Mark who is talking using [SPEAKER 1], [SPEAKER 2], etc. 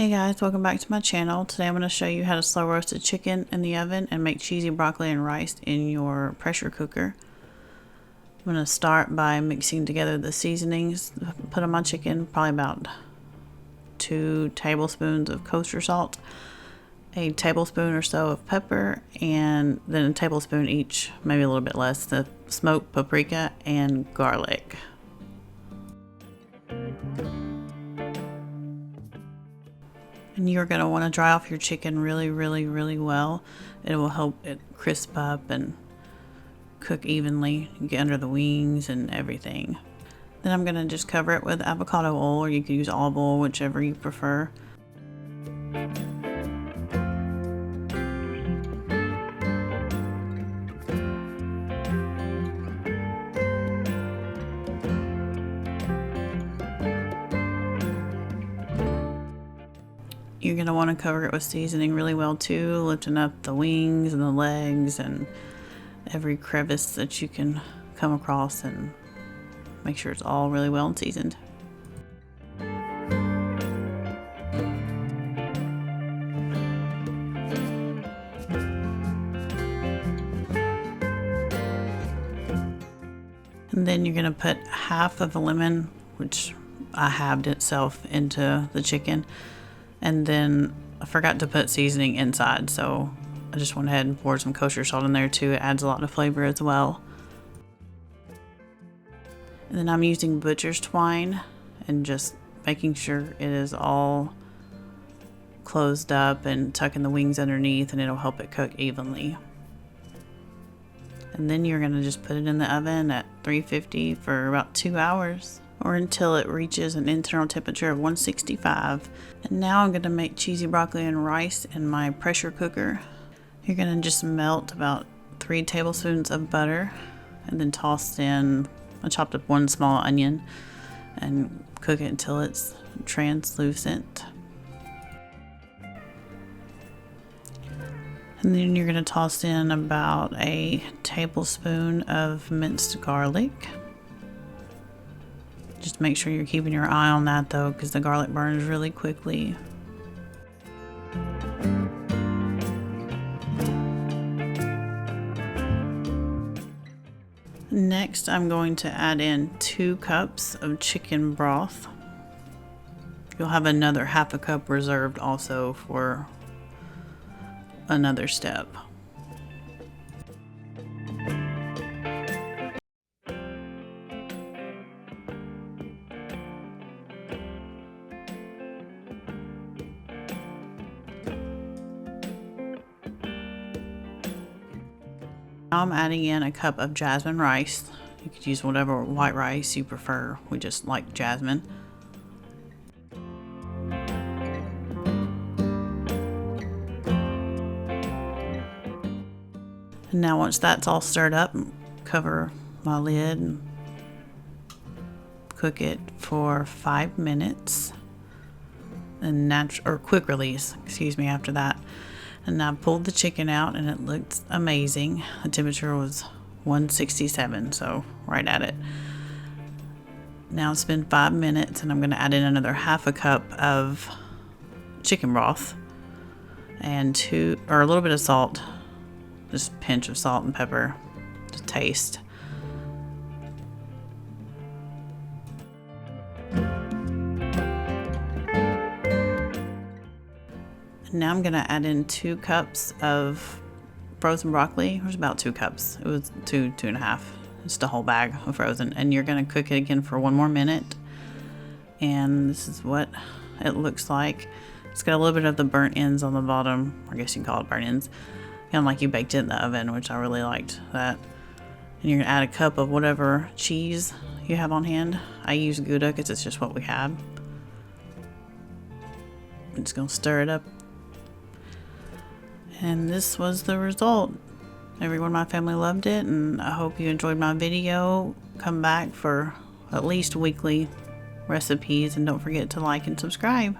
[SPEAKER 1] Hey guys, welcome back to my channel. Today I'm going to show you how to slow roast a chicken in the oven and make cheesy broccoli and rice in your pressure cooker. I'm going to start by mixing together the seasonings. Put on my chicken probably about 2 tablespoons of kosher salt, a tablespoon or so of pepper, and then a tablespoon each, maybe a little bit less, the smoked paprika and garlic. And you're going to want to dry off your chicken really well. It will help it crisp up and cook evenly, get under the wings and everything. Then I'm going to just cover it with avocado oil, or you could use olive oil, whichever you prefer. You're going to want to cover it with seasoning really well too, lifting up the wings and the legs and every crevice that you can come across, and make sure it's all really well seasoned. And then you're going to put half of a lemon, which I halved itself, into the chicken. And then I forgot to put seasoning inside, so I just went ahead and poured some kosher salt in there too. It adds a lot of flavor as well. And then I'm using butcher's twine and just making sure it is all closed up and tucking the wings underneath, and it'll help it cook evenly. And then you're going to just put it in the oven at 350 for about 2 hours, or until it reaches an internal temperature of 165. And now I'm going to make cheesy broccoli and rice in my pressure cooker. You're going to just melt about 3 tablespoons of butter, and then toss in, I chopped up 1 small onion, and cook it until it's translucent. And then you're going to toss in about a tablespoon of minced garlic. Just make sure you're keeping your eye on that though, because the garlic burns really quickly. Next, I'm going to add in 2 cups of chicken broth. You'll have another half a cup reserved also for another step. Now I'm adding in a cup of jasmine rice. You could use whatever white rice you prefer. We just like jasmine. And now once that's all stirred up, cover my lid and cook it for 5 minutes. And quick release, after that. And I pulled the chicken out and it looked amazing. The temperature was 167, so right at it. Now it's been 5 minutes, and I'm going to add in another half a cup of chicken broth and a little bit of salt, just a pinch of salt and pepper to taste. Now I'm going to add in 2 cups of frozen broccoli. It was about 2 cups. It was 2.5. Just a whole bag of frozen. And you're going to cook it again for 1 more minute. And this is what it looks like. It's got a little bit of the burnt ends on the bottom. I guess you can call it burnt ends. Kind of like you baked it in the oven, which I really liked that. And you're going to add a cup of whatever cheese you have on hand. I use Gouda because it's just what we had. I'm just going to stir it up. And this was the result. Everyone in my family loved it, and I hope you enjoyed my video. Come back for at least weekly recipes, and don't forget to like and subscribe.